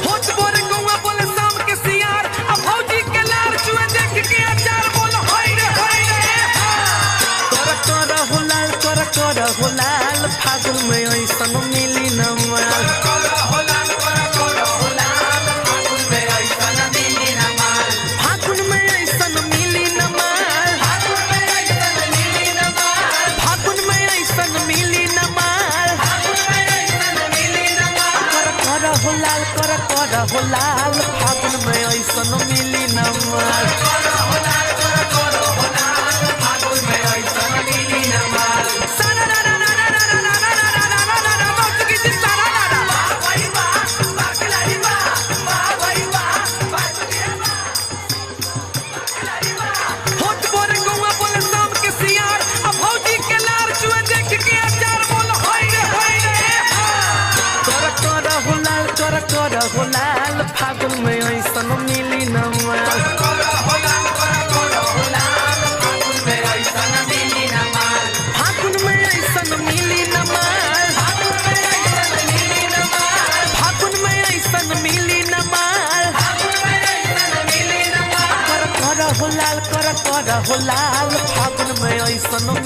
होत बोरे गौवा बोले शाम के सियार अब भौजी के लार चुए देख के अचार बोलो हाय रे कर हो लाल कर हो लाल फागुन में ऐसन मिली न माल फागुन में ऐसन मिली न माल फागुन में ऐसन मिली न माल कर हो लाल फागुन में ऐसन मिली न माल होत बोरे गौवा बोले शाम के सियार अब भौजी के लार चुए देख के अचार बोलो हाय रे कर हो लाल फागुन में ऐसन मिली न माल फागुन में ऐसन मिली न माल फागुन में ऐसन मिली न माल कर हो लाल फागुन में ऐसन